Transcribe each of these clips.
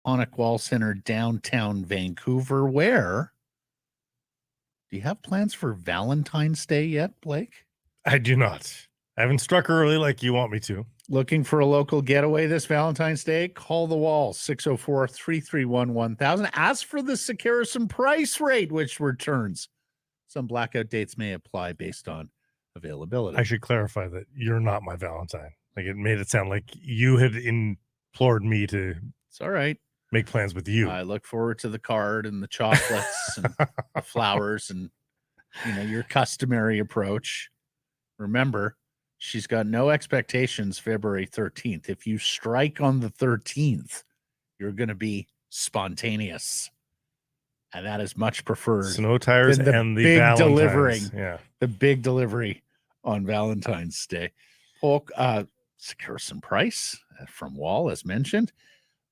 Onik Wall Center, downtown Vancouver. Where? Do you have plans for Valentine's Day yet, Blake? I do not. I haven't struck early like you want me to. Looking for a local getaway this Valentine's Day? Call the Wall, 604-331-1000. Ask for the Sekeres price rate, which returns. Some blackout dates may apply based on availability. I should clarify that you're not my Valentine. Like, it made it sound like you had implored me to. It's all right. Make plans with you. I look forward to the card and the chocolates and the flowers and, your customary approach. Remember, she's got no expectations February 13th. If you strike on the 13th, you're going to be spontaneous. And that is much preferred. Snow tires and the big Valentine's. Delivering. Yeah. The big delivery on Valentine's Day. Polk, Sekeres price from Wall, as mentioned.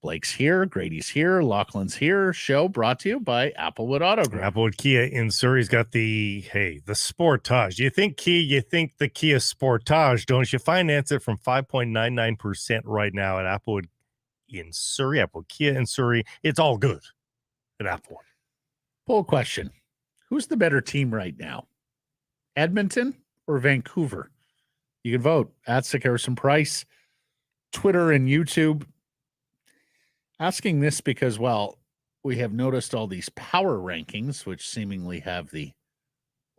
Blake's here, Grady's here, Lachlan's here. Show brought to you by Applewood Auto Group. Applewood Kia in Surrey's got the Sportage. You think Kia, you think the Kia Sportage, don't you? Finance it from 5.99% right now at Applewood in Surrey. Applewood Kia in Surrey. It's all good at Applewood. Poll question. Who's the better team right now? Edmonton or Vancouver? You can vote at Sekeres Price, Twitter and YouTube. Asking this because, we have noticed all these power rankings, which seemingly have the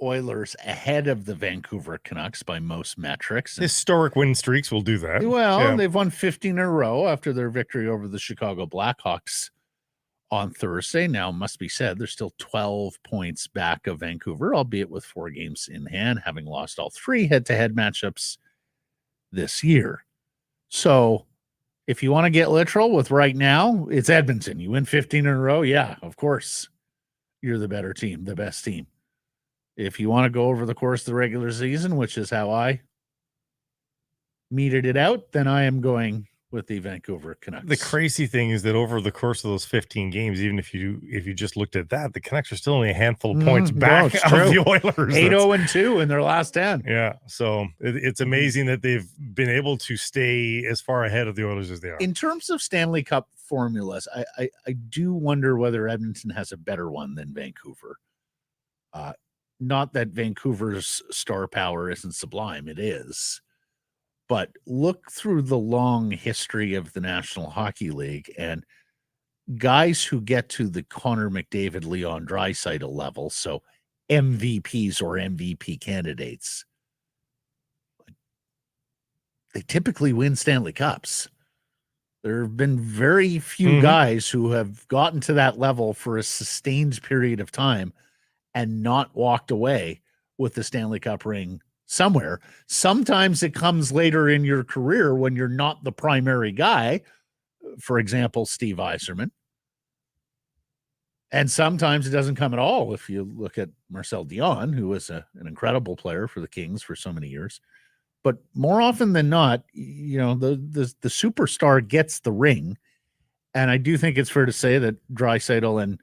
Oilers ahead of the Vancouver Canucks by most metrics. Historic win streaks will do that. Well, They've won 15 in a row after their victory over the Chicago Blackhawks on Thursday. Now, must be said, they're still 12 points back of Vancouver, albeit with 4 games in hand, having lost all 3 head-to-head matchups this year. So, if you want to get literal with right now, it's Edmonton. You win 15 in a row. Yeah, of course. You're the better team, the best team. If you want to go over the course of the regular season, which is how I meted it out, then I am going with the Vancouver Canucks. The crazy thing is that over the course of those 15 games, even if you just looked at that, the Canucks are still only a handful of points back of the Oilers. 8-0-2 in their last 10. Yeah, so it's amazing that they've been able to stay as far ahead of the Oilers as they are. In terms of Stanley Cup formulas, I do wonder whether Edmonton has a better one than Vancouver. Not that Vancouver's star power isn't sublime. It is. But look through the long history of the National Hockey League, and guys who get to the Connor McDavid, Leon Draisaitl level, so MVPs or MVP candidates, they typically win Stanley Cups. There have been very few guys who have gotten to that level for a sustained period of time and not walked away with the Stanley Cup ring somewhere. Sometimes it comes later in your career when you're not the primary guy. For example, Steve Yzerman. And sometimes it doesn't come at all. If you look at Marcel Dion, who was an incredible player for the Kings for so many years. But more often than not, the superstar gets the ring. And I do think it's fair to say that Draisaitl and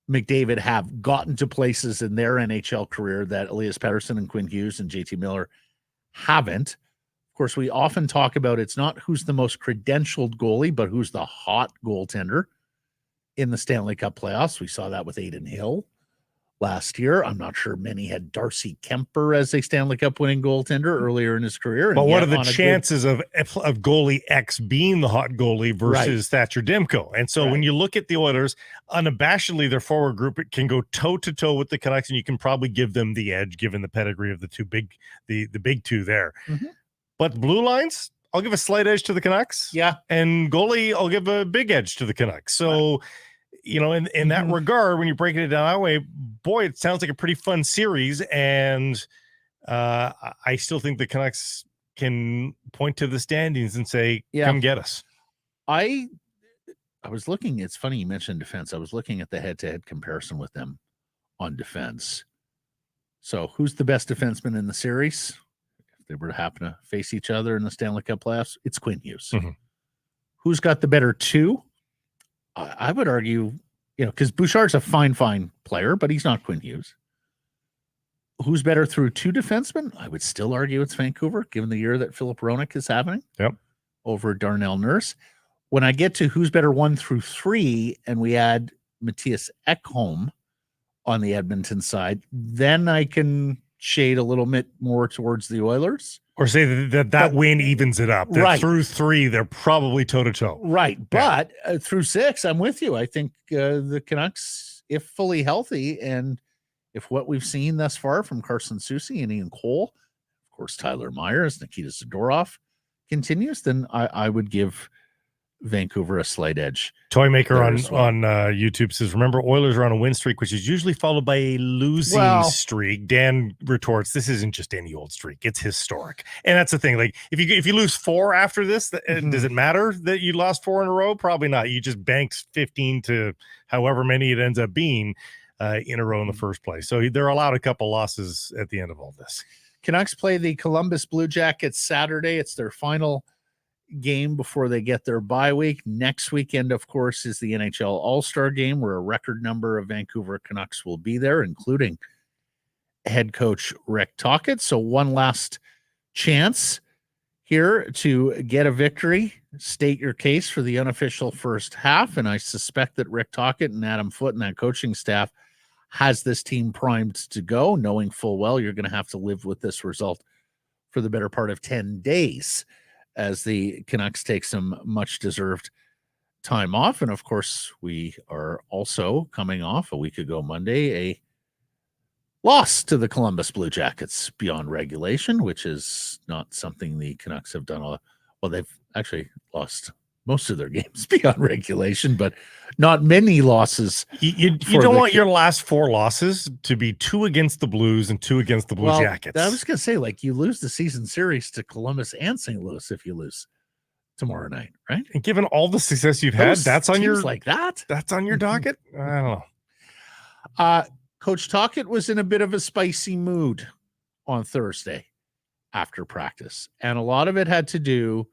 McDavid have gotten to places in their NHL career that Elias Pettersson and Quinn Hughes and JT Miller haven't. Of course, we often talk about it's not who's the most credentialed goalie, but who's the hot goaltender in the Stanley Cup playoffs. We saw that with Adin Hill last year. I'm not sure many had Darcy Kemper as a Stanley Cup winning goaltender earlier in his career. But what are the chances of goalie X being the hot goalie versus Thatcher Demko? And so when you look at the Oilers, unabashedly, their forward group, it can go toe-to-toe with the Canucks, and you can probably give them the edge, given the pedigree of the big two there. But blue lines, I'll give a slight edge to the Canucks. Yeah. And goalie, I'll give a big edge to the Canucks. So in that regard, when you're breaking it down that way, boy, it sounds like a pretty fun series. And I still think the Canucks can point to the standings and say, come get us. I was looking, it's funny you mentioned defense. I was looking at the head-to-head comparison with them on defense. So who's the best defenseman in the series? If they were to happen to face each other in the Stanley Cup playoffs, it's Quinn Hughes. Who's got the better two? I would argue, because Bouchard's a fine player, but he's not Quinn Hughes. Who's better through two defensemen? I would still argue it's Vancouver, given the year that Philip Hronek is having over Darnell Nurse. when I get to who's better 1 through 3, and we add Matthias Ekholm on the Edmonton side, then I can shade a little bit more towards the Oilers. Or say that win evens it up. That through 3, they're probably toe-to-toe. Right. But through 6, I'm with you. I think the Canucks, if fully healthy, and if what we've seen thus far from Carson Soucy and Ian Cole, of course, Tyler Myers, Nikita Zadorov continues, then I would give Vancouver a slight edge. Toymaker on YouTube says, remember, Oilers are on a win streak, which is usually followed by a losing streak. Dan retorts, this isn't just any old streak. It's historic. And that's the thing. Like, if you lose 4 after this, does it matter that you lost 4 in a row? Probably not. You just banked 15 to however many it ends up being in a row in the first place. So they're allowed a couple losses at the end of all this. Canucks play the Columbus Blue Jackets Saturday. It's their final game before they get their bye week. Next weekend, of course, is the NHL All-Star Game, where a record number of Vancouver Canucks will be there, including head coach Rick Tocchet. So one last chance here to get a victory, state your case for the unofficial first half, and I suspect that Rick Tocchet and Adam Foote and that coaching staff has this team primed to go, knowing full well you're going to have to live with this result for the better part of 10 days as the Canucks take some much-deserved time off. And, of course, we are also coming off a week ago Monday, a loss to the Columbus Blue Jackets beyond regulation, which is not something the Canucks have done. Well, they've actually lost most of their games beyond regulation, but not many losses. You don't want your last 4 losses to be 2 against the Blues and 2 against the Blue Jackets. I was going to say, like, you lose the season series to Columbus and St. Louis if you lose tomorrow night, right? And given all the success you've had, that's on your That's on your docket. I don't know. Coach Tocchet was in a bit of a spicy mood on Thursday after practice, and a lot of it had to do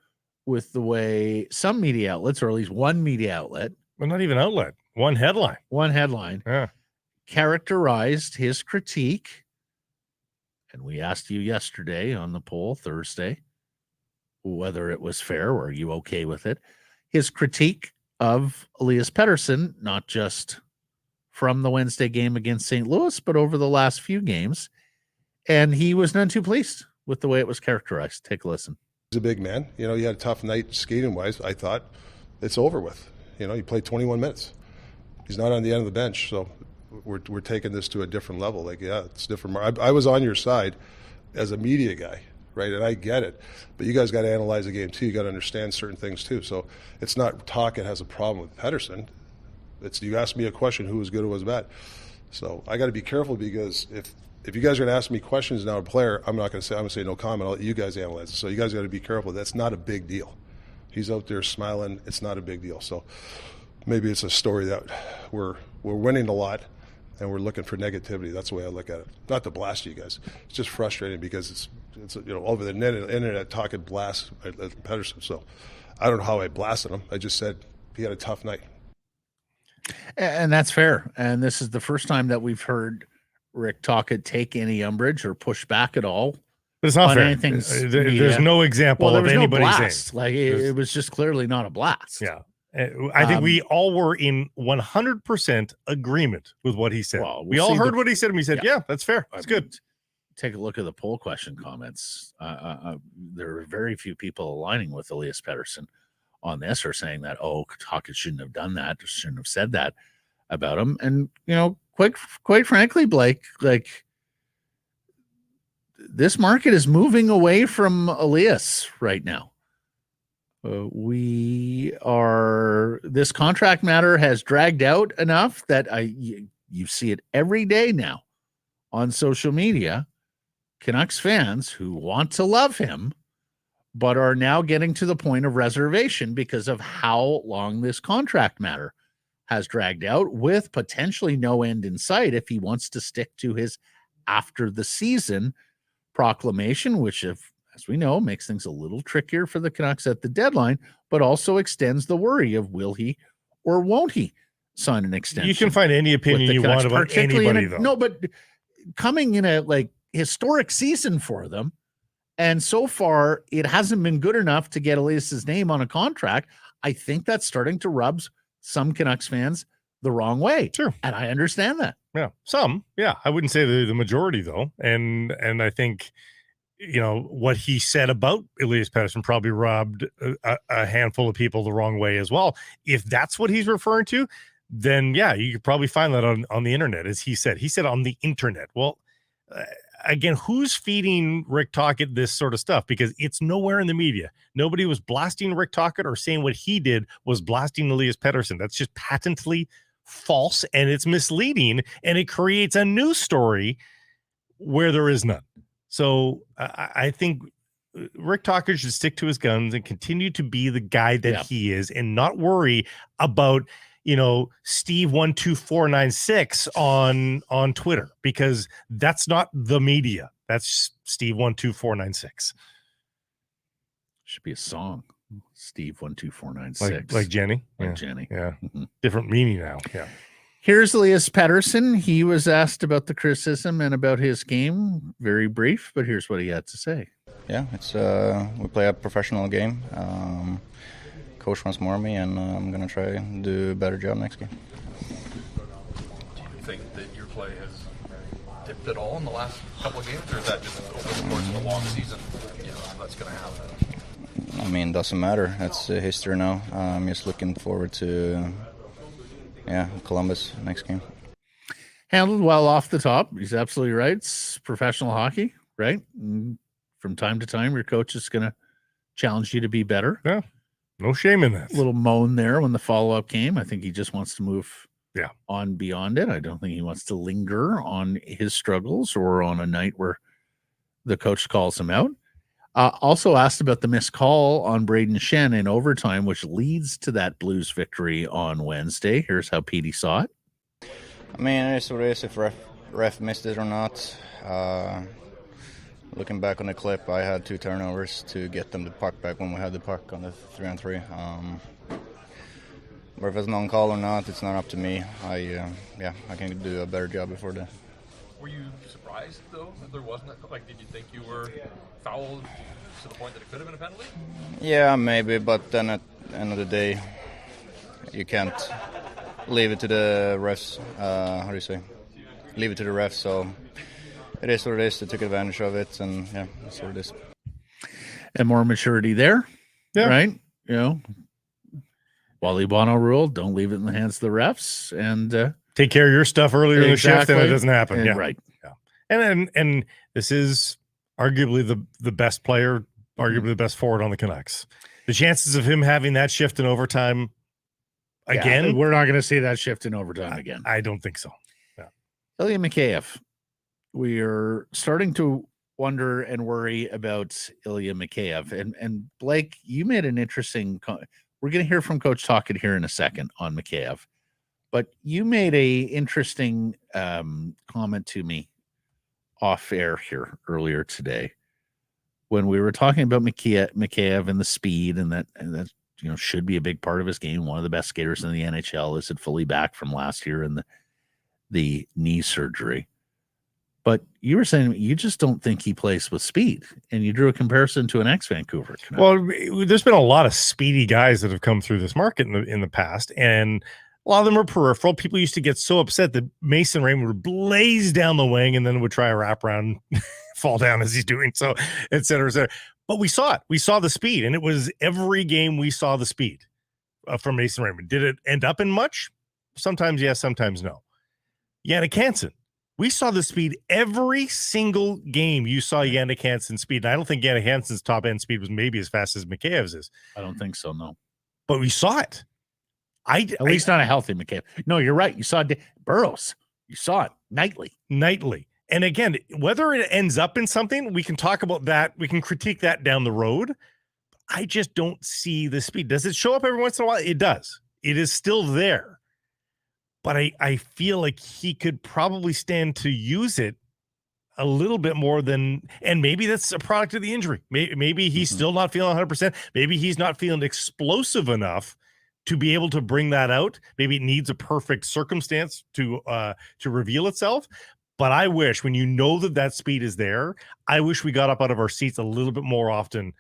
with the way some media outlets, or at least one media outlet, well, not even outlet, one headline, characterized his critique. And we asked you yesterday on the poll Thursday whether it was fair, or are you okay with it? His critique of Elias Pettersson, not just from the Wednesday game against St. Louis, but over the last few games. And he was none too pleased with the way it was characterized. Take a listen. He's a big man. You know, he had a tough night skating-wise. I thought it's over with. You know, he played 21 minutes. He's not on the end of the bench, so we're taking this to a different level. Like, yeah, it's different. I was on your side as a media guy, right? And I get it. But you guys got to analyze the game, too. You got to understand certain things, too. So it's not Tocchet has a problem with Pettersson. It's you asked me a question, who was good or was bad. So I got to be careful, because if you guys are going to ask me questions now, a player, I'm going to say no comment. I'll let you guys analyze it. So you guys got to be careful. That's not a big deal. He's out there smiling. It's not a big deal. So maybe it's a story that we're winning a lot and we're looking for negativity. That's the way I look at it. Not to blast you guys. It's just frustrating because it's you know, over the internet talking blast at Pettersson. So I don't know how I blasted him. I just said he had a tough night. And that's fair. And this is the first time that we've heard Rick Tocchet take any umbrage or push back at all. But it's not fair. There's no example of anybody saying. Like, it was just clearly not a blast. Yeah. I think we all were in 100% agreement with what he said. Well, we all heard what he said, and we said, yeah, that's fair. That's good. Take a look at the poll question comments. There are very few people aligning with Elias Pettersson on this, or saying that, Tocchet shouldn't have done that, or shouldn't have said that about him. And, you know, quite frankly, Blake, like, this market is moving away from Elias right now. This contract matter has dragged out enough that you see it every day now on social media. Canucks fans who want to love him, but are now getting to the point of reservation because of how long this contract matter has dragged out, with potentially no end in sight if he wants to stick to his after the season proclamation, which, as we know, makes things a little trickier for the Canucks at the deadline, but also extends the worry of will he or won't he sign an extension. You can find any opinion you want about anybody, though. No, but coming in a historic season for them, and so far it hasn't been good enough to get Elias's name on a contract. I think that's starting to rub some Canucks fans the wrong way. Sure. And I understand that. Yeah. Some. Yeah. I wouldn't say the majority, though. And I think, what he said about Elias Pettersson probably rubbed a handful of people the wrong way as well. If that's what he's referring to, then yeah, you could probably find that on the internet, as he said. He said on the internet. Well, again, who's feeding Rick Tocchet this sort of stuff? Because it's nowhere in the media. Nobody was blasting Rick Tocchet or saying what he did was blasting Elias Pettersson. That's just patently false, and it's misleading, and it creates a news story where there is none. So I think Rick Tocchet should stick to his guns and continue to be the guy that he is, and not worry about Steve 12496 on Twitter, because that's not the media. That's Steve 12496. Should be a song. Steve 12496. Like Jenny. Like Jenny. Yeah. Different meaning now. Yeah. Here's Elias Pettersson. He was asked about the criticism and about his game. Very brief, but here's what he had to say. Yeah, it's we play a professional game. Coach wants more of me, and I'm going to try and do a better job next game. Do you think that your play has dipped at all in the last couple of games, or is that just over the course of a long season, that's going to happen? I mean, it doesn't matter. It's history now. I'm just looking forward to, Columbus next game. Handled well off the top. He's absolutely right. It's professional hockey, right? And from time to time, your coach is going to challenge you to be better. Yeah. No shame in that. A little moan there when the follow-up came. I think he just wants to move on beyond it. I don't think he wants to linger on his struggles or on a night where the coach calls him out. Also asked about the missed call on Braden Shen in overtime, which leads to that Blues victory on Wednesday. Here's how Petey saw it. I mean, it is what it is if ref missed it or not. Looking back on the clip, I had 2 turnovers to get them the puck back when we had the puck on the 3-on-3. But if it's non-call or not, it's not up to me. I can do a better job before that. Were you surprised, though, that there wasn't did you think you were fouled to the point that it could have been a penalty? Yeah, maybe, but then at the end of the day, you can't leave it to the refs. Leave it to the refs, so it is what it is. They took advantage of it, and that's what it is. And more maturity there, right? Wally Bono rule, don't leave it in the hands of the refs, and take care of your stuff earlier in the shift, and it doesn't happen. And, right. Yeah. And this is arguably the best player, arguably the best forward on the Canucks. The chances of him having that shift in overtime again, we're not going to see that shift in overtime again. I don't think so. Yeah. Ilya Mikheyev. We are starting to wonder and worry about Ilya Mikheyev. And Blake, you made an interesting we're going to hear from Coach Tocchet here in a second on Mikheyev. But you made a interesting comment to me off air here earlier today when we were talking about Mikheyev and the speed and that should be a big part of his game. One of the best skaters in the NHL. Is it fully back from last year and the knee surgery? But you were saying you just don't think he plays with speed, and you drew a comparison to an ex-Vancouver Canuck. Well, there's been a lot of speedy guys that have come through this market in the past, and a lot of them are peripheral. People used to get so upset that Mason Raymond would blaze down the wing and then would try a wraparound, fall down as he's doing so, et cetera, et cetera. But we saw it. We saw the speed, and it was every game we saw the speed from Mason Raymond. Did it end up in much? Sometimes yes, sometimes no. Jannik Hansen. We saw the speed every single game. You saw Jannik Hansen's speed. And I don't think Jannik Hansen's top end speed was maybe as fast as Mikheyev's is. I don't think so, no. But we saw it. At least not a healthy Mikheyev. No, you're right. You saw Burroughs. You saw it nightly. And again, whether it ends up in something, we can talk about that. We can critique that down the road. I just don't see the speed. Does it show up every once in a while? It does. It is still there. But I feel like he could probably stand to use it a little bit more than, and maybe that's a product of the injury. Maybe he's still not feeling 100%. Maybe he's not feeling explosive enough to be able to bring that out. Maybe it needs a perfect circumstance to reveal itself. But I wish, when you know that speed is there, I wish we got up out of our seats a little bit more often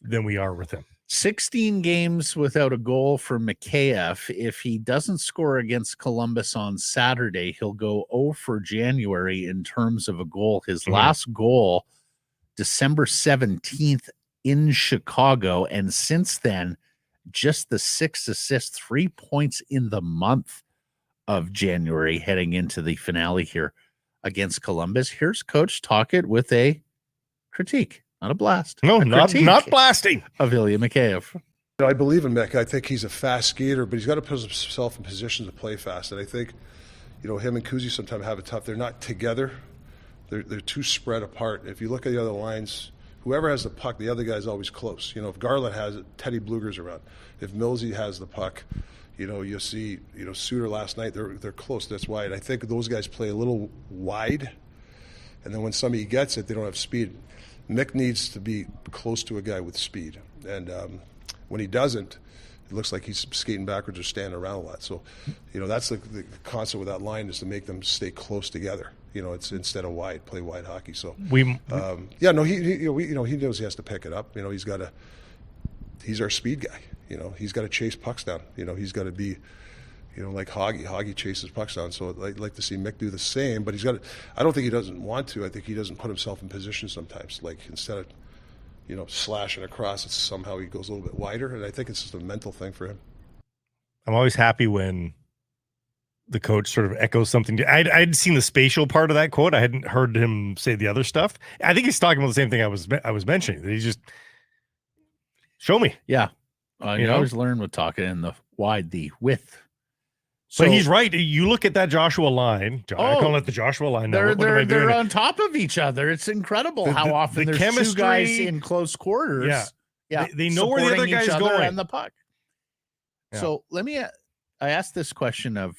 than we are with him. 16 games without a goal for Mikheyev. If he doesn't score against Columbus on Saturday, he'll go 0 for January in terms of a goal. His last goal, December 17th in Chicago. And since then, just the 6 assists, 3 points in the month of January heading into the finale here against Columbus. Here's Coach Tocchet with a critique. Not a blast. No, not blasting of Ilya Mikheyev. I believe in Mick. I think he's a fast skater, but he's got to put himself in positions to play fast. And I think, him and Kuzi sometimes have it tough. They're not together. They're too spread apart. If you look at the other lines, whoever has the puck, the other guy's always close. If Garland has it, Teddy Bluger's around. If Millsy has the puck, you'll see, Suter last night, they're close. That's why. And I think those guys play a little wide. And then when somebody gets it, they don't have speed. Mick needs to be close to a guy with speed. And when he doesn't, it looks like he's skating backwards or standing around a lot. So, that's the concept with that line is to make them stay close together. It's instead of wide, play wide hockey. So he knows he has to pick it up. He's our speed guy. He's got to chase pucks down. He's got to be, like Hoggy. Hoggy chases pucks down. So I'd like to see Mick do the same, but I don't think he doesn't want to. I think he doesn't put himself in position sometimes. Like instead of, slashing across, it's somehow he goes a little bit wider. And I think it's just a mental thing for him. I'm always happy when the coach sort of echoes something. I'd seen the spatial part of that quote. I hadn't heard him say the other stuff. I think he's talking about the same thing I was mentioning. That he just show me. Yeah. You always learn with talking in the wide, the width. So, but he's right. You look at that Joshua line. I call it the Joshua line. They're on top of each other. It's incredible how often there's two guys in close quarters. Yeah. They know where the other guy's going and the puck. Yeah. So I asked this question of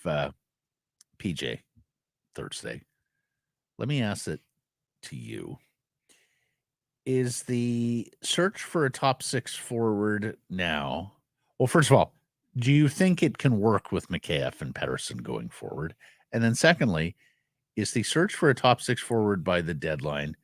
PJ Thursday. Let me ask it to you. Is the search for a top 6 forward now? Well, first of all, do you think it can work with Mikheyev and Pettersson going forward? And then secondly, is the search for a top 6 forward by the deadline,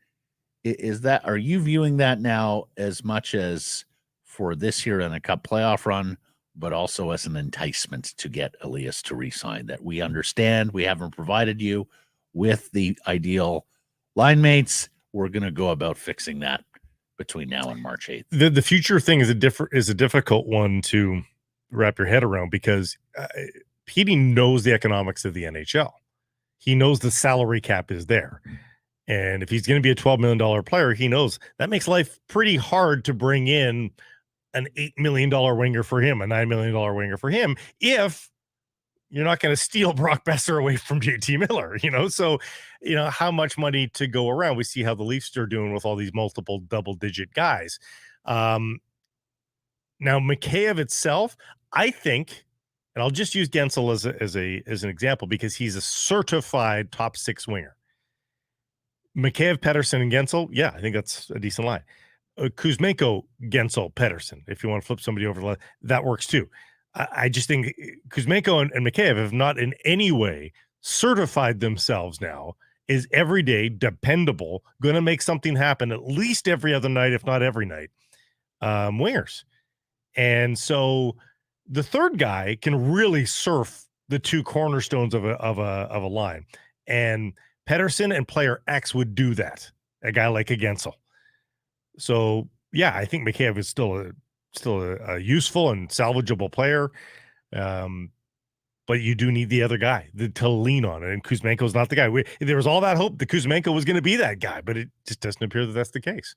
are you viewing that now as much as for this year and a cup playoff run, but also as an enticement to get Elias to re-sign? That we understand we haven't provided you with the ideal line mates. We're going to go about fixing that between now and March 8th. The future thing is a difficult one to wrap your head around because Petey knows the economics of the NHL. He knows the salary cap is there. And if he's going to be a $12 million player, he knows that makes life pretty hard to bring in an $8 million winger for him, a $9 million winger for him, if you're not going to steal Brock Besser away from JT Miller, So, how much money to go around? We see how the Leafs are doing with all these multiple double-digit guys. Now, Mikheyev itself, I think, and I'll just use Gensel as an example because he's a certified top 6 winger. Mikheyev, Pettersson, and Gensel, yeah, I think that's a decent line. Kuzmenko, Gensel, Pettersson, if you want to flip somebody over, that works too. I just think Kuzmenko and Mikheyev have not in any way certified themselves now as everyday, dependable, going to make something happen at least every other night, if not every night, wingers. And so the third guy can really surf the 2 cornerstones of a line. And Pettersson and player X would do that, a guy like a Gensel. So, yeah, I think Mikheyev is still a useful and salvageable player. But you do need the other guy to lean on it. And Kuzmenko's not the guy. There was all that hope that Kuzmenko was going to be that guy, but it just doesn't appear that that's the case.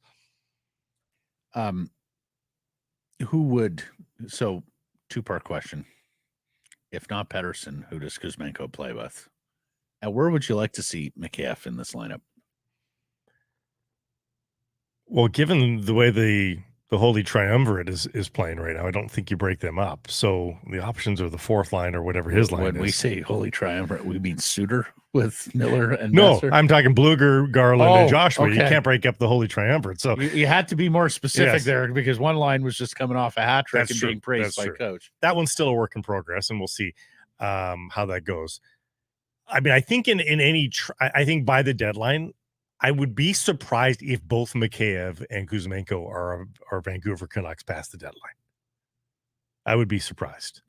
So 2-part question. If not Pettersson, who does Kuzmenko play with? And where would you like to see Mikheyev in this lineup? Well, given the way the Holy Triumvirate is playing right now, I don't think you break them up. So the options are the 4th line or whatever his line is. When we say Holy Triumvirate, we mean Suter with Miller and No, Besser? I'm talking Bluger, Garland, and Joshua. Okay. You can't break up the Holy Triumvirate. So you had to be more specific there because one line was just coming off a hat trick and being praised by coach. That one's still a work in progress, and we'll see how that goes. I mean, I think I think by the deadline, I would be surprised if both Mikheyev and Kuzmenko are Vancouver Canucks past the deadline. I would be surprised.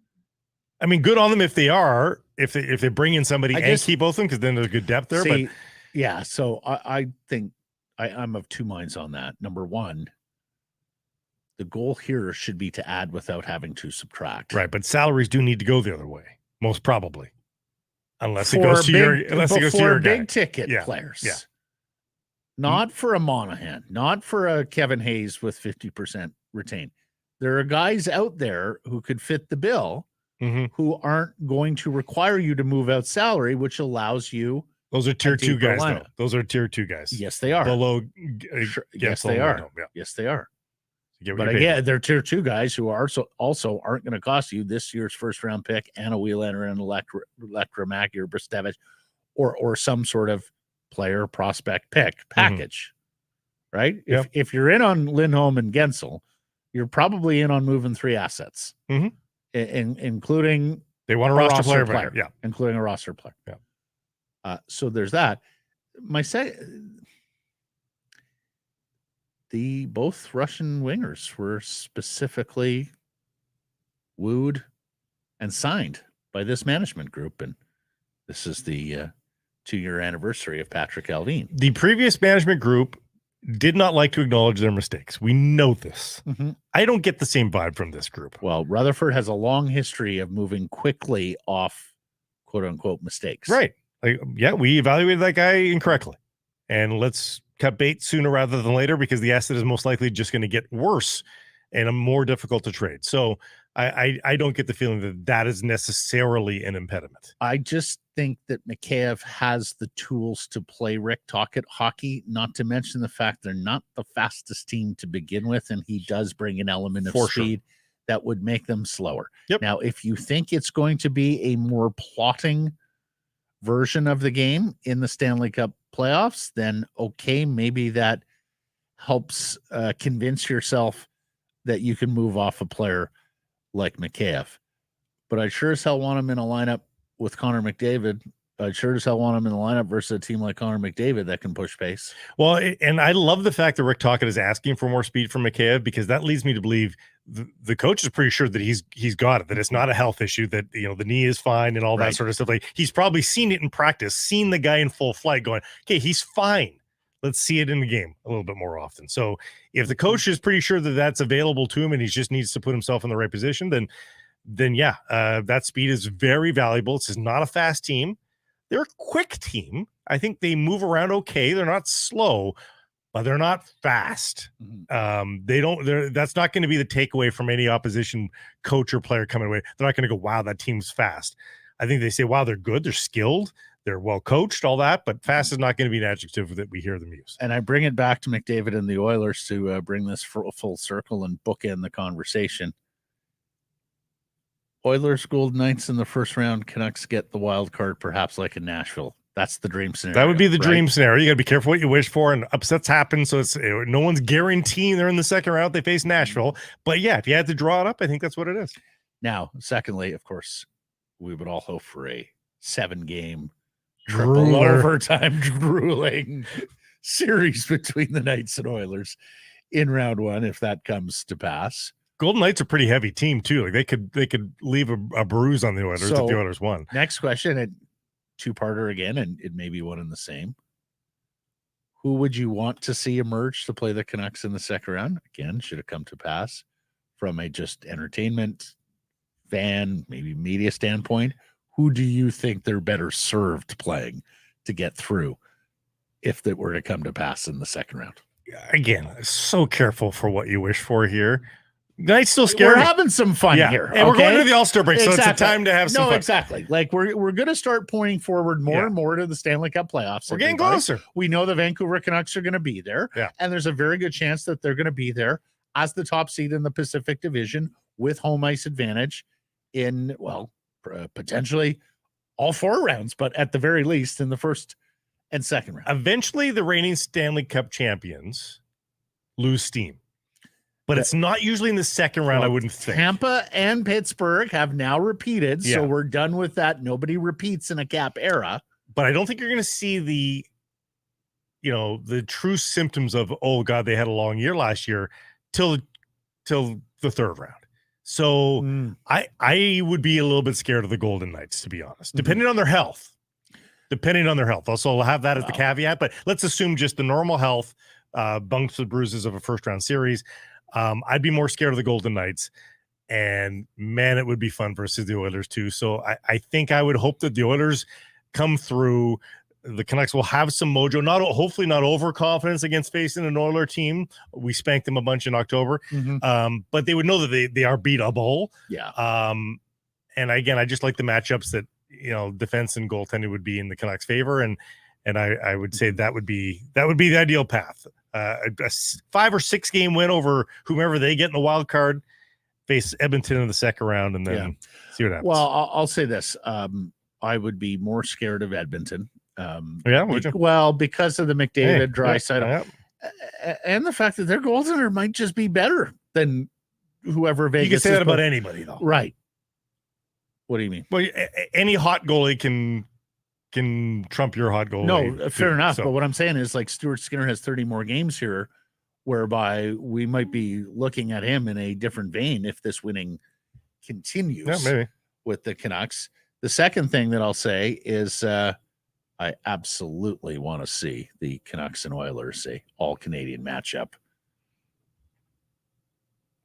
I mean, good on them if they are, if they bring in somebody and keep both of them, because then there's good depth there. See, yeah, so I think I'm of two minds on that. Number one, the goal here should be to add without having to subtract. Right, but salaries do need to go the other way, most probably, unless it goes to your big guy. ticket players. Yeah. Not for a Monahan, not for a Kevin Hayes with 50% retained. There are guys out there who could fit the bill, who aren't going to require you to move out salary, which allows you. Those are tier 2 guys, though. Those are tier 2 guys. Yes, they are. Below. Yes, they are. Yeah. Yes, they are. But again, they're tier 2 guys who are also aren't going to cost you this year's first round pick and a Wheelander and Electromag or Bristevich or some sort of player prospect pick package, right? Yep. If you're in on Lindholm and Gensel, you're probably in on moving 3 assets, including they want a roster player. Yeah, including a roster player. Yeah. So there's that. Both Russian wingers were specifically wooed and signed by this management group, and this is the 2-year anniversary of Patrick Alvin. The previous management group did not like to acknowledge their mistakes. We know this. I don't get the same vibe from this group. Well, Rutherford has a long history of moving quickly off quote unquote mistakes. Right. We evaluated that guy incorrectly, and let's cut bait sooner rather than later, because the asset is most likely just going to get worse and more difficult to trade. So I don't get the feeling that is necessarily an impediment. I just think that Mikheyev has the tools to play Rick Tocchet hockey, not to mention the fact they're not the fastest team to begin with, and he does bring an element of speed that would make them slower. Yep. Now, if you think it's going to be a more plotting version of the game in the Stanley Cup playoffs, then okay, maybe that helps convince yourself that you can move off a player like Mikheyev. But I sure as hell want him in a lineup with Connor McDavid. I sure as hell want him in the lineup versus a team like Connor McDavid that can push pace. Well, and I love the fact that Rick Tocchet is asking for more speed from Mikheyev, because that leads me to believe the coach is pretty sure that he's got it, that it's not a health issue, that the knee is fine and all that sort of stuff. Like, he's probably seen it in practice, seen the guy in full flight going, okay, he's fine. Let's see it in the game a little bit more often. So if the coach is pretty sure that that's available to him and he just needs to put himself in the right position, then yeah, that speed is very valuable. This is not a fast team. They're a quick team. I think they move around okay. They're not slow, but they're not fast. That's not going to be the takeaway from any opposition coach or player coming away. They're not going to go, wow, that team's fast. I think they say, wow, they're good. They're skilled. They're well coached, all that, but fast is not going to be an adjective that we hear them use. And I bring it back to McDavid and the Oilers to bring this full circle and bookend the conversation. Oilers, Golden Knights in the first round. Canucks get the wild card, perhaps like in Nashville. That's the dream scenario. That would be the dream scenario. You got to be careful what you wish for, and upsets happen. So no one's guaranteeing they're in the second round. They face Nashville. But yeah, if you had to draw it up, I think that's what it is. Now, secondly, of course, we would all hope for a 7-game triple overtime drooling series between the Knights and Oilers in round 1, if that comes to pass. Golden Knights are a pretty heavy team too. Like they could leave a bruise on the Oilers if the Oilers won. Next question, and 2-parter again, and it may be one and the same. Who would you want to see emerge to play the Canucks in the second round? Again, should it come to pass from a just entertainment, fan, maybe media standpoint. Who do you think they're better served playing to get through if that were to come to pass in the second round? Again, so careful for what you wish for here. Knights still scary. We're having some fun here. And we're going to the All-Star break, so it's a time to have some fun. Exactly. Like we're going to start pointing forward more and more to the Stanley Cup playoffs. We're getting closer. We know the Vancouver Canucks are going to be there. Yeah. And there's a very good chance that they're going to be there as the top seed in the Pacific Division with home ice advantage in, potentially all 4 rounds, but at the very least in the first and second round. Eventually, the reigning Stanley Cup champions lose steam. But it's not usually in the second round, I wouldn't think. Tampa and Pittsburgh have now repeated, so we're done with that. Nobody repeats in a Cap era. But I don't think you're going to see the true symptoms of, oh, God, they had a long year last year till the third round. So I would be a little bit scared of the Golden Knights, to be honest, depending on their health. Also, I'll have that as the caveat, but let's assume just the normal health, bumps and bruises of a first round series. I'd be more scared of the Golden Knights, and man, it would be fun versus the Oilers too. So I think I would hope that the Oilers come through. The Canucks will have some mojo, hopefully not overconfidence against facing an Oiler team. We spanked them a bunch in October, but they would know that they are beatable. Yeah. And again, I just like the matchups that, defense and goaltending would be in the Canucks' favor, and I would say that would be the ideal path. A 5 or 6 game win over whomever they get in the wild card, face Edmonton in the second round, and then see what happens. Well, I'll say this: I would be more scared of Edmonton. Would you? Well, because of the McDavid, Draisaitl, and the fact that their goaltender might just be better than whoever Vegas. You can say that about anybody, though, right? What do you mean? Well, any hot goalie can trump your hot goalie. No, fair enough. So. But what I'm saying is, like, Stuart Skinner has 30 more games here, whereby we might be looking at him in a different vein if this winning continues with the Canucks. The second thing that I'll say is I absolutely want to see the Canucks and Oilers, a all-Canadian matchup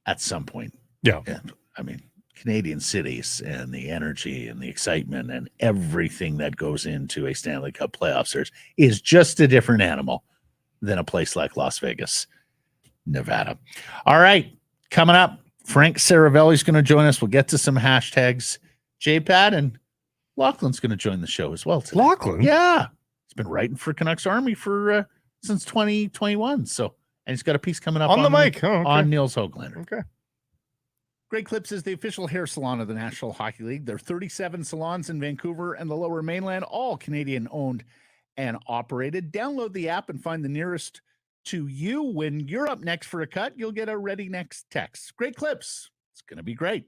at some point. Yeah. And, I mean, Canadian cities and the energy and the excitement and everything that goes into a Stanley Cup playoff series is just a different animal than a place like Las Vegas, Nevada. All right, coming up, Frank Seravalli is going to join us. We'll get to some hashtags. J-Pad and Lachlan's going to join the show as well today. Lachlan? Yeah. He's been writing for Canucks Army for since 2021. So, and he's got a piece coming up on the mic on Niels Hoaglander. Okay. Great Clips is the official hair salon of the National Hockey League. There are 37 salons in Vancouver and the Lower Mainland, all Canadian owned and operated. Download the app and find the nearest to you. When you're up next for a cut, you'll get a ready next text. Great Clips. It's going to be great.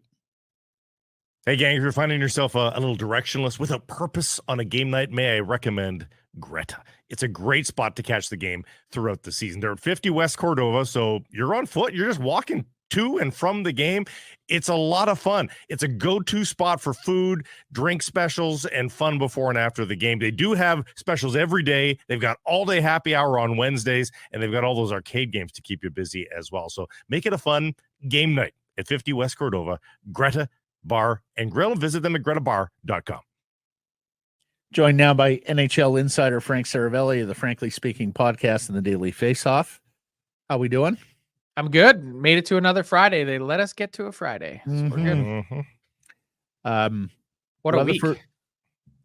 Hey, gang, if you're finding yourself a little directionless with a purpose on a game night, may I recommend Greta. It's a great spot to catch the game throughout the season. They're at 50 West Cordova, so you're on foot. You're just walking to and from the game. It's a lot of fun. It's a go-to spot for food, drink specials, and fun before and after the game. They do have specials every day. They've got all-day happy hour on Wednesdays, and they've got all those arcade games to keep you busy as well. So make it a fun game night at 50 West Cordova, Greta Bar and Grill, and visit them at gretabar.com. Joined now by NHL insider Frank Seravalli of the Frankly Speaking podcast and the Daily Faceoff. How we doing? I'm good. Made it to another Friday. They let us get to a Friday. So we're good. What a week.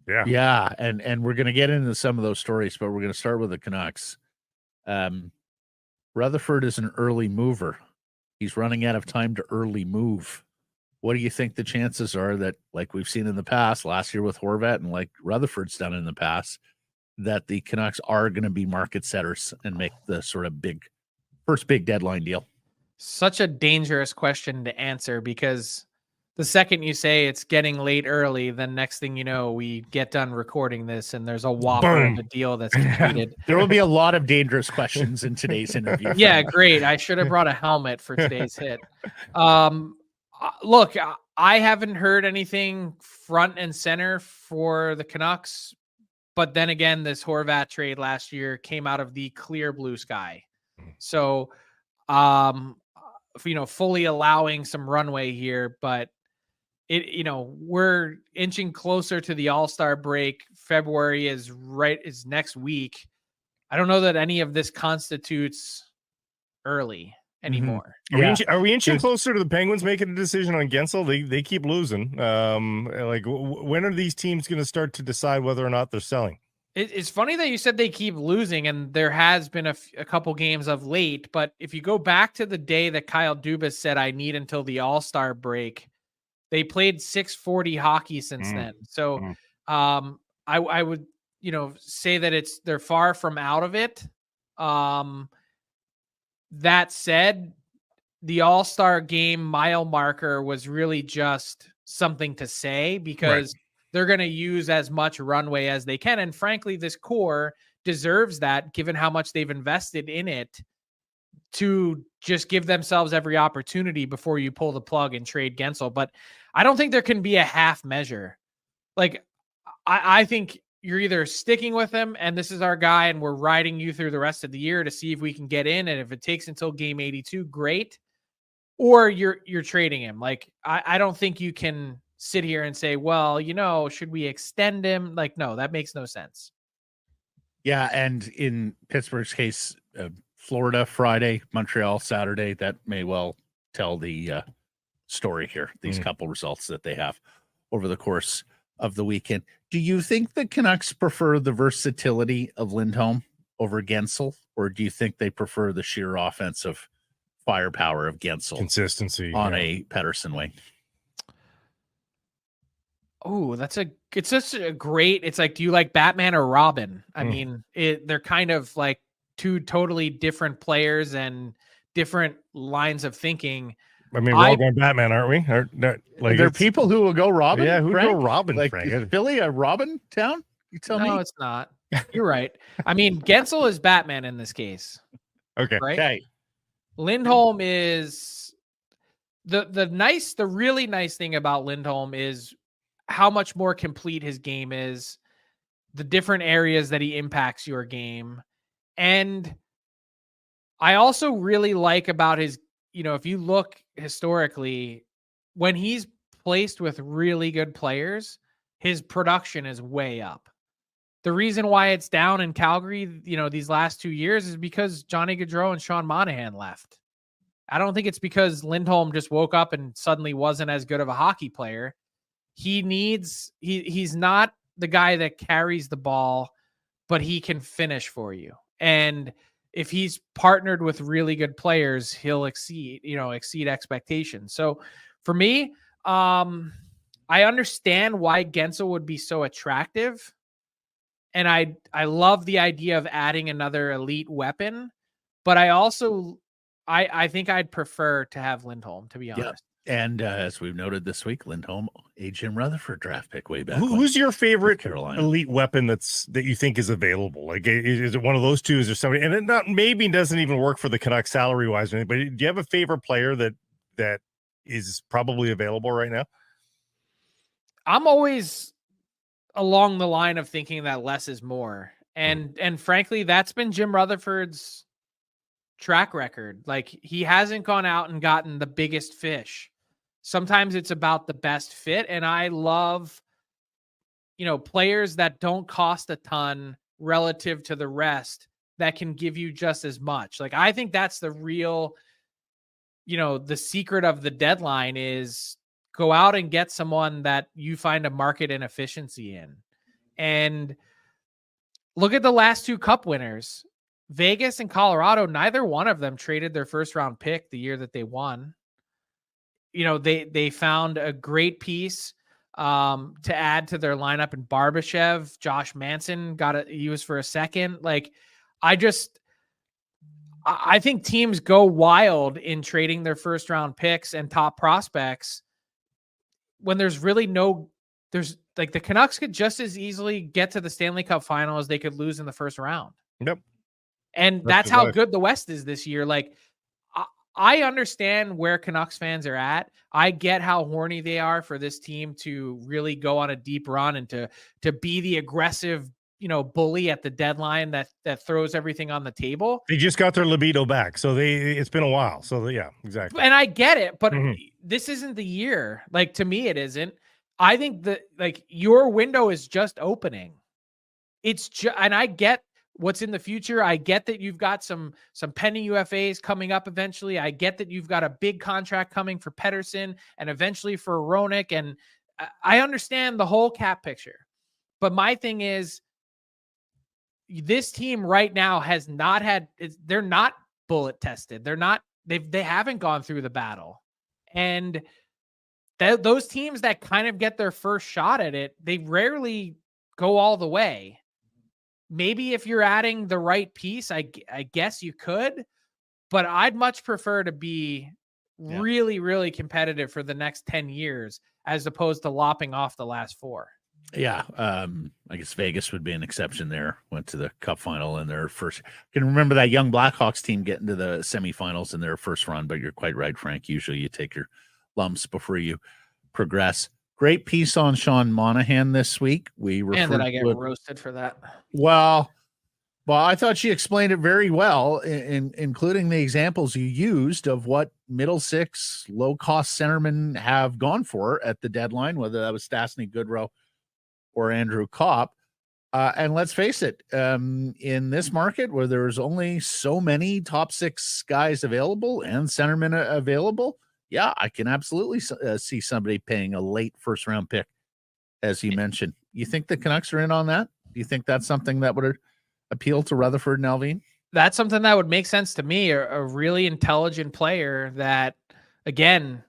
Yeah. And we're going to get into some of those stories, but we're going to start with the Canucks. Rutherford is an early mover. He's running out of time to early move. What do you think the chances are that, like we've seen in the past, last year with Horvat and like Rutherford's done in the past, that the Canucks are going to be market setters and make the sort of first big deadline deal? Such a dangerous question to answer, because the second you say it's getting late early, then next thing you know, we get done recording this and there's a whopper of a deal that's completed. There will be a lot of dangerous questions in today's interview. Yeah, great. I should have brought a helmet for today's hit. Look, I haven't heard anything front and center for the Canucks, but then again, this Horvat trade last year came out of the clear blue sky. So, fully allowing some runway here, but we're inching closer to the All-Star break. February is next week. I don't know that any of this constitutes early anymore. Are we inching closer to the Penguins making a decision on Gensel? They keep losing. When are these teams going to start to decide whether or not they're selling? It's funny that you said they keep losing, and there has been a couple games of late. But if you go back to the day that Kyle Dubas said, I need until the All-Star break, they played 640 hockey since then. So I would, say that they're far from out of it. That said, the All-Star game mile marker was really just something to say, because they're going to use as much runway as they can. And frankly, this core deserves that, given how much they've invested in it to just give themselves every opportunity before you pull the plug and trade Gensel. But I don't think there can be a half measure. Like, I think you're either sticking with him and this is our guy and we're riding you through the rest of the year to see if we can get in. And if it takes until game 82, great. Or you're trading him. Like, I don't think you can sit here and say, well, should we extend him? Like, no, that makes no sense. Yeah. And in Pittsburgh's case, Florida Friday, Montreal Saturday, that may well tell the story here, these couple results that they have over the course of the weekend. Do you think the Canucks prefer the versatility of Lindholm over Gensel, or do you think they prefer the sheer offensive firepower of Gensel, consistency on a Pettersson wing? Oh, it's such a great, it's like, do you like Batman or Robin? I mean, they're kind of like two totally different players and different lines of thinking. I mean, we're all going Batman, aren't we? Like, there are people who will go Robin. Yeah, who Frank? go Robin? Like, Frank? is Philly a Robin town? You tell me. No, it's not. You're right. I mean, Gensel is Batman in this case. Okay. Right. Okay. Lindholm is the really nice thing about Lindholm is how much more complete his game is, the different areas that he impacts your game. And I also really like about his, if you look historically, when he's placed with really good players, his production is way up. The reason why it's down in Calgary, these last 2 years is because Johnny Gaudreau and Sean Monahan left. I don't think it's because Lindholm just woke up and suddenly wasn't as good of a hockey player. He's not the guy that carries the ball, but he can finish for you. And if he's partnered with really good players, he'll exceed expectations. So for me, I understand why Gensel would be so attractive. And I love the idea of adding another elite weapon, but I think I'd prefer to have Lindholm, to be honest. And as we've noted this week, Lindholm, a Jim Rutherford draft pick way back. Who's your favorite Carolina elite weapon that you think is available? Like, is it one of those two? Is there somebody, and it maybe doesn't even work for the Canucks salary wise or anything, but do you have a favorite player that is probably available right now? I'm always along the line of thinking that less is more. And frankly, that's been Jim Rutherford's track record. Like, he hasn't gone out and gotten the biggest fish. Sometimes it's about the best fit. And I love, players that don't cost a ton relative to the rest that can give you just as much. Like, I think that's the real, the secret of the deadline is go out and get someone that you find a market inefficiency in. And look at the last two cup winners, Vegas and Colorado. Neither one of them traded their first round pick the year that they won. They found a great piece to add to their lineup in Barbashev. Josh Manson got it used for a second. Like, I think teams go wild in trading their first round picks and top prospects when there's really there's like, the Canucks could just as easily get to the Stanley Cup final as they could lose in the first round. Yep. And that's how good the West is this year. Like, I understand where Canucks fans are at. I get how horny they are for this team to really go on a deep run and to be the aggressive, bully at the deadline that throws everything on the table. They just got their libido back. So it's been a while. So yeah, exactly. And I get it, but this isn't the year. Like, to me, it isn't. I think that, like, your window is just opening. And I get what's in the future. I get that you've got some pending UFAs coming up eventually. I get that you've got a big contract coming for Pettersson and eventually for Roenick. And I understand the whole cap picture. But my thing is, this team right now has not they're not bullet tested. They haven't gone through the battle. And those teams that kind of get their first shot at it, they rarely go all the way. Maybe if you're adding the right piece, I guess you could, but I'd much prefer to be really, really competitive for the next 10 years as opposed to lopping off the last 4. Yeah, I guess Vegas would be an exception there. Went to the Cup final in their first. I can remember that young Blackhawks team getting to the semifinals in their first run, but you're quite right, Frank. Usually you take your lumps before you progress. Great piece on Sean Monahan this week. We And referred then I get to it. roasted for that. Well, I thought she explained it very well, including the examples you used of what middle six, low-cost centermen have gone for at the deadline, whether that was Stastny, Goodrow, or Andrew Kopp. And let's face it, in this market where there's only so many top six guys available and centermen available, yeah, I can absolutely see somebody paying a late first-round pick, as you mentioned. You think the Canucks are in on that? Do you think that's something that would appeal to Rutherford and Alvin? That's something that would make sense to me. A really intelligent player that, again,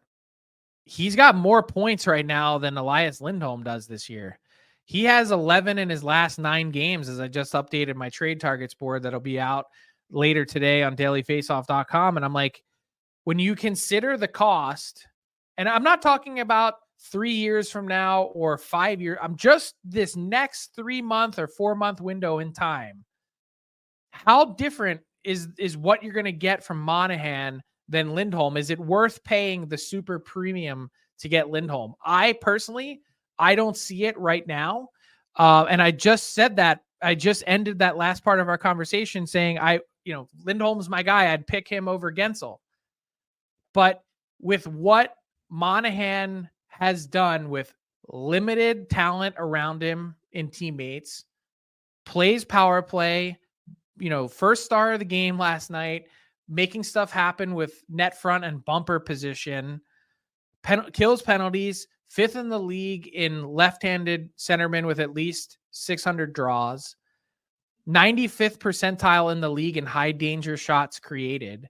he's got more points right now than Elias Lindholm does this year. He has 11 in his last 9 games, as I just updated my trade targets board that'll be out later today on dailyfaceoff.com. And I'm like, when you consider the cost, and I'm not talking about 3 years from now or 5 years, I'm just this next 3-month or 4-month window in time. How different is what you're going to get from Monahan than Lindholm? Is it worth paying the super premium to get Lindholm? I personally, I don't see it right now. And I just said that. I just ended that last part of our conversation saying, Lindholm's my guy. I'd pick him over Gensel. But with what Monahan has done with limited talent around him in teammates, plays power play, first star of the game last night, making stuff happen with net front and bumper position, kills penalties, 5th in the league in left-handed centermen with at least 600 draws, 95th percentile in the league in high danger shots created.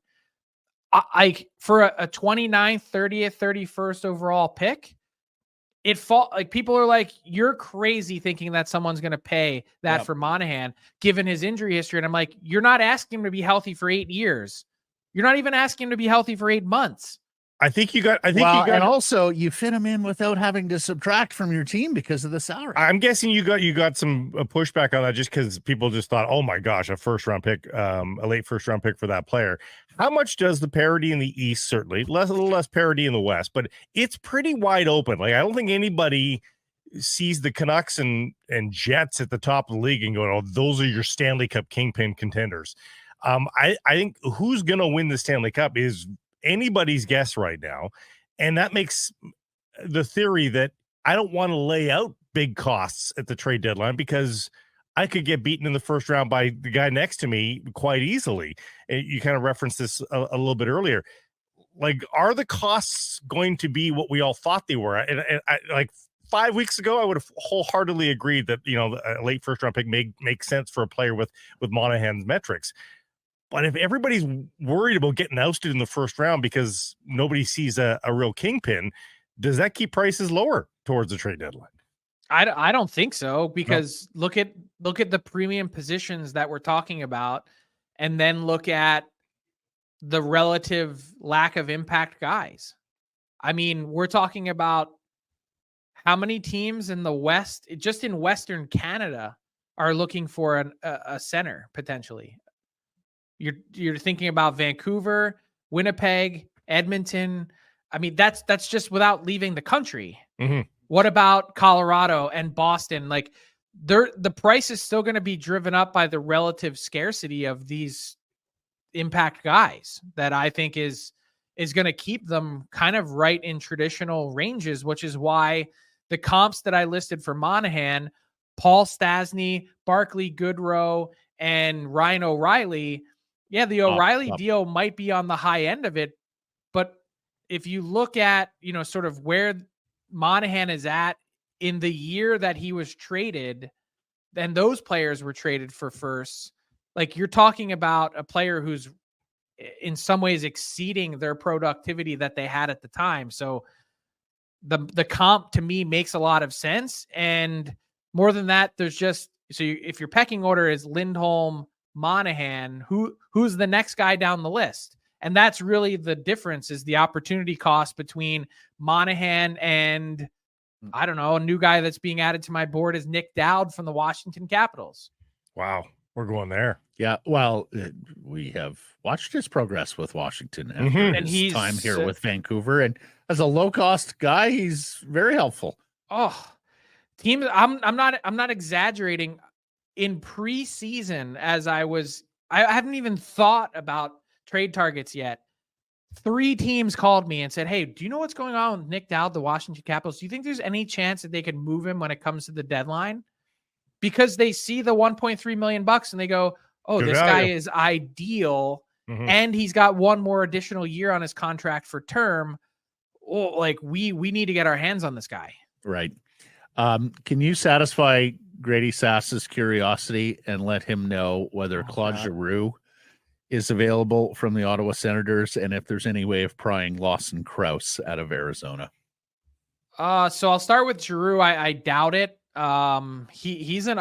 For a 29th, 30th, 31st overall pick, people are like, you're crazy thinking that someone's going to pay that for Monahan, given his injury history. And I'm like, you're not asking him to be healthy for 8 years. You're not even asking him to be healthy for 8 months. And also you fit him in without having to subtract from your team because of the salary. I'm guessing you got some pushback on that just because people just thought, oh my gosh, a first-round pick, a late first-round pick for that player. How much does the parity in the East, certainly a little less parity in the West, but it's pretty wide open. Like, I don't think anybody sees the Canucks and Jets at the top of the league and go, oh, those are your Stanley Cup kingpin contenders. I think who's going to win the Stanley Cup is anybody's guess right now. And that makes the theory that I don't want to lay out big costs at the trade deadline because I could get beaten in the first round by the guy next to me quite easily. And you kind of referenced this a little bit earlier. Like, are the costs going to be what we all thought they were? And like 5 weeks ago, I would have wholeheartedly agreed that, a late first round pick makes sense for a player with Monahan's metrics. But if everybody's worried about getting ousted in the first round because nobody sees a real kingpin, does that keep prices lower towards the trade deadline? I don't think so, because look at the premium positions that we're talking about, and then look at the relative lack of impact guys. I mean, we're talking about how many teams in the West, just in Western Canada, are looking for a center potentially. You're thinking about Vancouver, Winnipeg, Edmonton. I mean, that's just without leaving the country. Mm-hmm. What about Colorado and Boston? Like, the price is still going to be driven up by the relative scarcity of these impact guys that I think is going to keep them kind of right in traditional ranges, which is why the comps that I listed for Monahan, Paul Stastny, Barclay Goodrow, and Ryan O'Reilly. Yeah, the O'Reilly deal might be on the high end of it, but if you look at, sort of where Monahan is at in the year that he was traded, then those players were traded for firsts. Like, you're talking about a player who's in some ways exceeding their productivity that they had at the time. So the comp to me makes a lot of sense. And more than that, there's just, if your pecking order is Lindholm, Monahan, who's the next guy down the list? And that's really the difference, is the opportunity cost between Monahan and I don't know. A new guy that's being added to my board is Nick Dowd from the Washington Capitals. Wow. We're going there. Yeah, well, we have watched his progress with Washington after And his he's time here with Vancouver, and as a low-cost guy, he's very helpful. Oh, teams. I'm not exaggerating. In preseason, I haven't even thought about trade targets yet. 3 teams called me and said, "Hey, do you know what's going on with Nick Dowd, the Washington Capitals? Do you think there's any chance that they could move him when it comes to the deadline?" Because they see the $1.3 million and they go, "Oh, Good this value. guy is ideal, and he's got one more additional year on his contract for term. Oh, like we need to get our hands on this guy." Right. Can you satisfy Grady Sass's curiosity and let him know whether Claude Giroux is available from the Ottawa Senators, and if there's any way of prying Lawson Krause out of Arizona? So I'll start with Giroux. I doubt it. He's an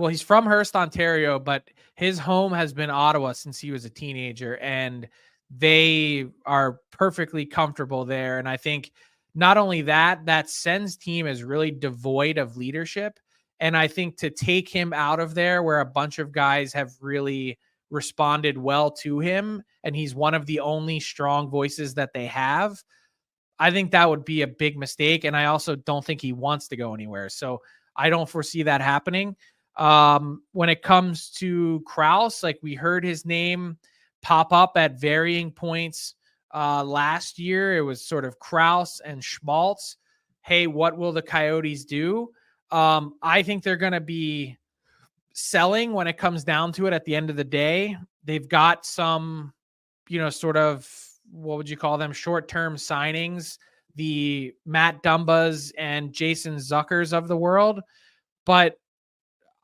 he's from Hearst, Ontario, but his home has been Ottawa since he was a teenager, and they are perfectly comfortable there. And I think not only that Sens team is really devoid of leadership. And I think to take him out of there where a bunch of guys have really responded well to him, and he's one of the only strong voices that they have, I think that would be a big mistake. And I also don't think he wants to go anywhere. So I don't foresee that happening. When it comes to Krause, like we heard his name pop up at varying points last year. It was sort of Krause and Schmaltz. Hey, what will the Coyotes do? I think they're going to be selling when it comes down to it at the end of the day. They've got some, sort of, what would you call them? Short-term signings, the Matt Dumbas and Jason Zuckers of the world. But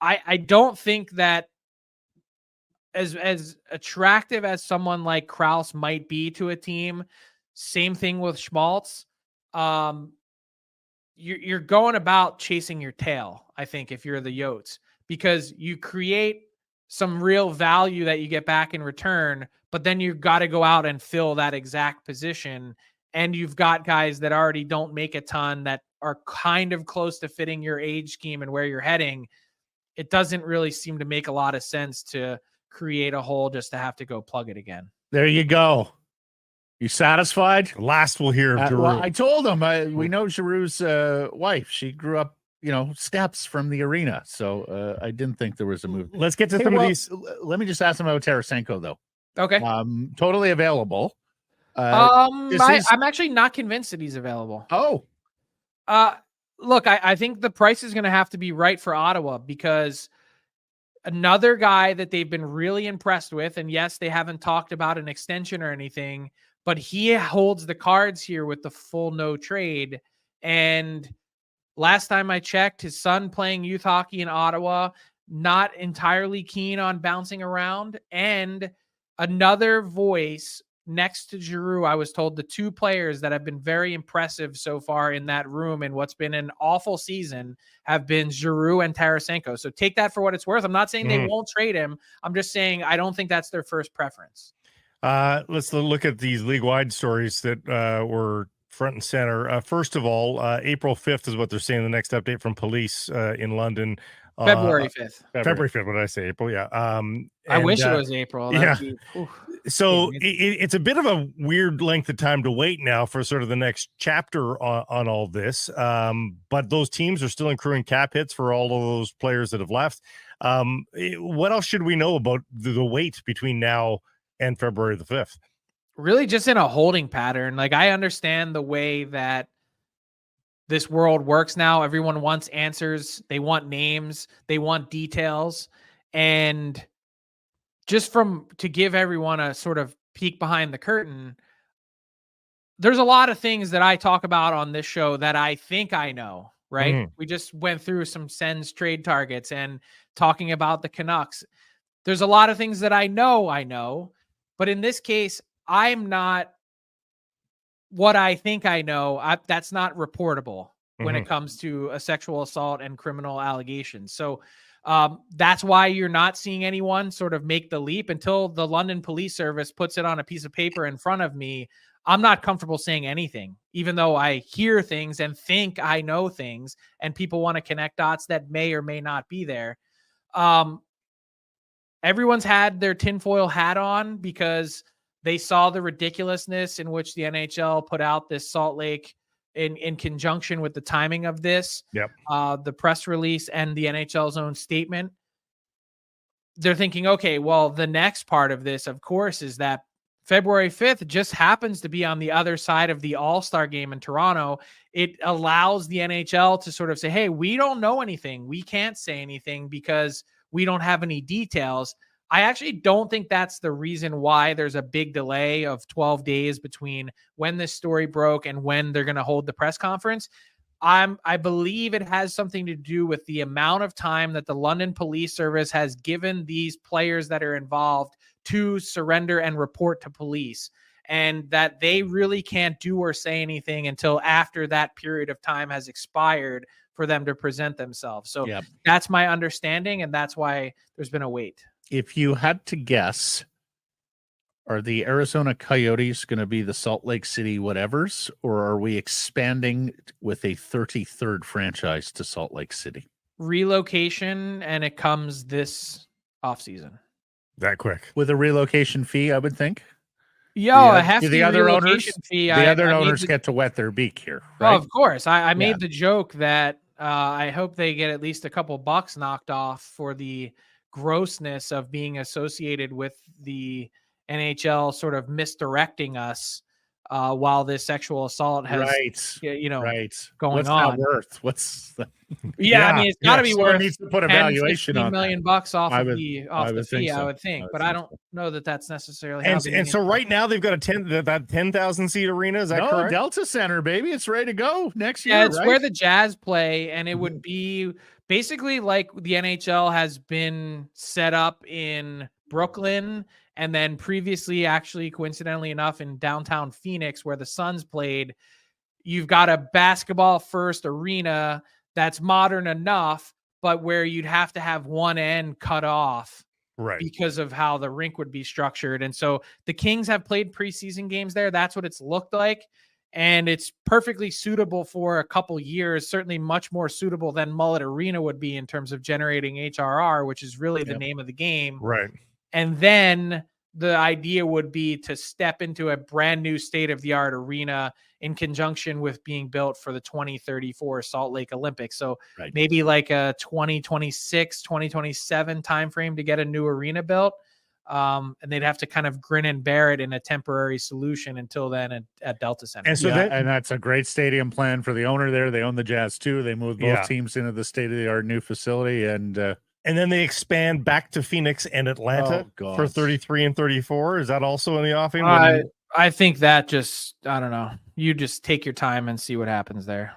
I don't think that as attractive as someone like Krause might be to a team, same thing with Schmaltz. You're going about chasing your tail, I think, if you're the Yotes, because you create some real value that you get back in return, but then you've got to go out and fill that exact position. And you've got guys that already don't make a ton that are kind of close to fitting your age scheme and where you're heading. It doesn't really seem to make a lot of sense to create a hole just to have to go plug it again. There you go. You satisfied? Last we'll hear of Giroux. Well, I told him we know Giroux's wife. She grew up, steps from the arena. So I didn't think there was a move. Let's get to some of these. Let me just ask him about Tarasenko, though. Okay. Totally available. I'm actually not convinced that he's available. Oh. Look, I think the price is going to have to be right for Ottawa, because another guy that they've been really impressed with, and yes, they haven't talked about an extension or anything, but he holds the cards here with the full no trade. And last time I checked, his son playing youth hockey in Ottawa, not entirely keen on bouncing around. And another voice next to Giroux, I was told the 2 players that have been very impressive so far in that room in what's been an awful season have been Giroux and Tarasenko. So take that for what it's worth. I'm not saying they won't trade him. I'm just saying I don't think that's their first preference. Let's look at these league-wide stories that were front and center. First of all, April 5th is what they're saying, the next update from police in London. February 5th. February 5th. What did I say? April? Yeah. I wish it was April. That'd So it's a bit of a weird length of time to wait now for sort of the next chapter on all this. But those teams are still accruing cap hits for all of those players that have left. What else should we know about the wait between now and February the 5th? Really just in a holding pattern. Like, I understand the way that this world works now. Everyone wants answers. They want names. They want details. And just to give everyone a sort of peek behind the curtain, there's a lot of things that I talk about on this show that I think I know, right? We just went through some Sens trade targets and talking about the Canucks. There's a lot of things that I know, but in this case, I'm not what I think I know. That's not reportable when it comes to a sexual assault and criminal allegations. So that's why you're not seeing anyone sort of make the leap until the London Police Service puts it on a piece of paper in front of me. I'm not comfortable saying anything, even though I hear things and think I know things, and people want to connect dots that may or may not be there. Everyone's had their tinfoil hat on because they saw the ridiculousness in which the NHL put out this Salt Lake in conjunction with the timing of this, the press release and the NHL's own statement. They're thinking, okay, well, the next part of this, of course, is that February 5th just happens to be on the other side of the All-Star game in Toronto. It allows the NHL to sort of say, hey, we don't know anything. We can't say anything because we don't have any details. I actually don't think that's the reason why there's a big delay of 12 days between when this story broke and when they're going to hold the press conference. I believe it has something to do with the amount of time that the London Police Service has given these players that are involved to surrender and report to police, and that they really can't do or say anything until after that period of time has expired for them to present themselves. So that's my understanding, and that's why there's been a wait. If you had to guess, are the Arizona Coyotes going to be the Salt Lake City whatevers, or are we expanding with a 33rd franchise to Salt Lake City? Relocation, and it comes this offseason. That quick. With a relocation fee, I would think. Yeah, a hefty the other owners, fee. The other owners get to wet their beak here, right? Oh, of course. I made the joke that I hope they get at least a couple bucks knocked off for the grossness of being associated with the NHL sort of misdirecting us while this sexual assault has, going What's on. That worth? What's the... I mean, it's got to be worth needs to put a valuation on $10-15 million off of the fee, so. I would think, but I don't know that that's necessarily. And so right now they've got that 10,000 seat arena. Is that correct? Delta Center, baby, it's ready to go next year. Yeah, it's right? where the Jazz play, and it would be basically like the NHL has been set up in Brooklyn, and then previously, actually, coincidentally enough, in downtown Phoenix, where the Suns played. You've got a basketball first arena that's modern enough, but where you'd have to have one end cut off, right, because of how the rink would be structured. And so the Kings have played preseason games there. That's what it's looked like. And it's perfectly suitable for a couple years, certainly much more suitable than Mullet Arena would be in terms of generating HRR, which is really the name of the game. Right. And then the idea would be to step into a brand new state-of-the-art arena in conjunction with being built for the 2034 Salt Lake Olympics. So maybe like a 2026, 2027 timeframe to get a new arena built. And they'd have to kind of grin and bear it in a temporary solution until then at Delta Center. And so and that's a great stadium plan for the owner there. They own the Jazz too. They moved both teams into the state-of-the-art new facility, and then they expand back to Phoenix and Atlanta for 33 and 34. Is that also in the offing? I think that just, I don't know. You just take your time and see what happens there.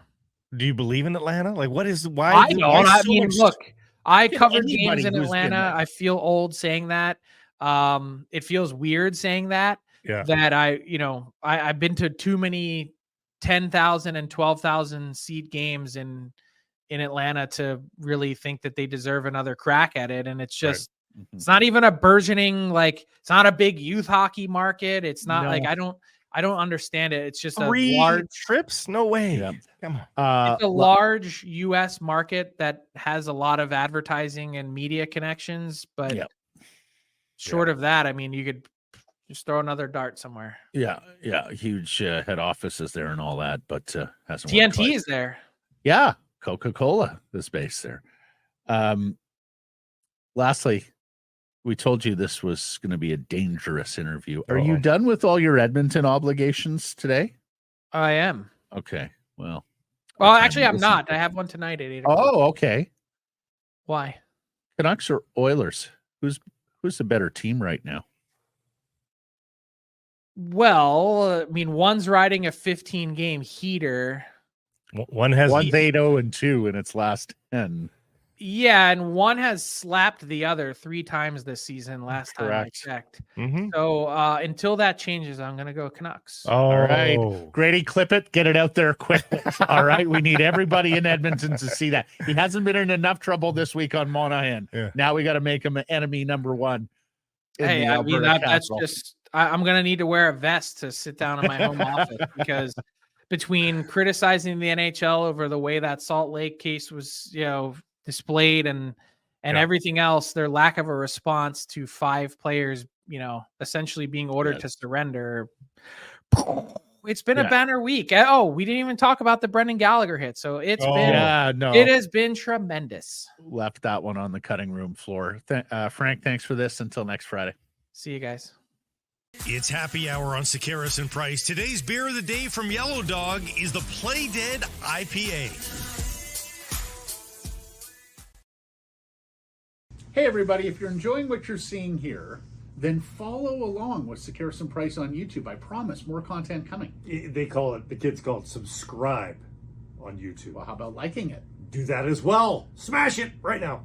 Do you believe in Atlanta? Like, why? I don't. I mean, look, I covered games in Atlanta. I feel old saying that. It feels weird saying that. Yeah. That I've been to too many 10,000 and 12,000 seat games in Atlanta to really think that they deserve another crack at it. And it's just, it's not even a burgeoning, like, it's not a big youth hockey market. It's not like, I don't understand it. It's just three a large trips. No way. Yeah. Come on. It's a large US market that has a lot of advertising and media connections, but short of that, I mean, you could just throw another dart somewhere. Yeah. Huge head offices there and all that, but hasn't TNT is there. Yeah. Coca-Cola is based there. Lastly, we told you this was going to be a dangerous interview. Are you done with all your Edmonton obligations today? I am. Okay. Well, actually, I'm not. I have one tonight at 8 o'clock. Oh, okay. Why? Canucks or Oilers? Who's the better team right now? Well, I mean, one's riding a 15-game heater. One's 8-0-2 in its last 10. Yeah, and one has slapped the other 3 times this season. Last time I checked. Mm-hmm. So until that changes, I'm going to go Canucks. All right, Grady, clip it, get it out there quick. All right, we need everybody in Edmonton to see that. He hasn't been in enough trouble this week on Monahan. Yeah. Now we got to make him an enemy number one. Hey, I mean, that's just. I'm going to need to wear a vest to sit down in my home office because between criticizing the NHL over the way that Salt Lake case was, displayed and everything else, their lack of a response to 5 players, essentially being ordered to surrender. It's been a banner week. Oh, we didn't even talk about the Brendan Gallagher hit. So it has been tremendous. Left that one on the cutting room floor. Frank, thanks for this. Until next Friday. See you guys. It's happy hour on Sekeres and Price. Today's beer of the day from Yellow Dog is the Play Dead IPA. Hey, everybody. If you're enjoying what you're seeing here, then follow along with Sekeres and Price on YouTube. I promise more content coming. The kids call it subscribe on YouTube. Well, how about liking it? Do that as well. Smash it right now.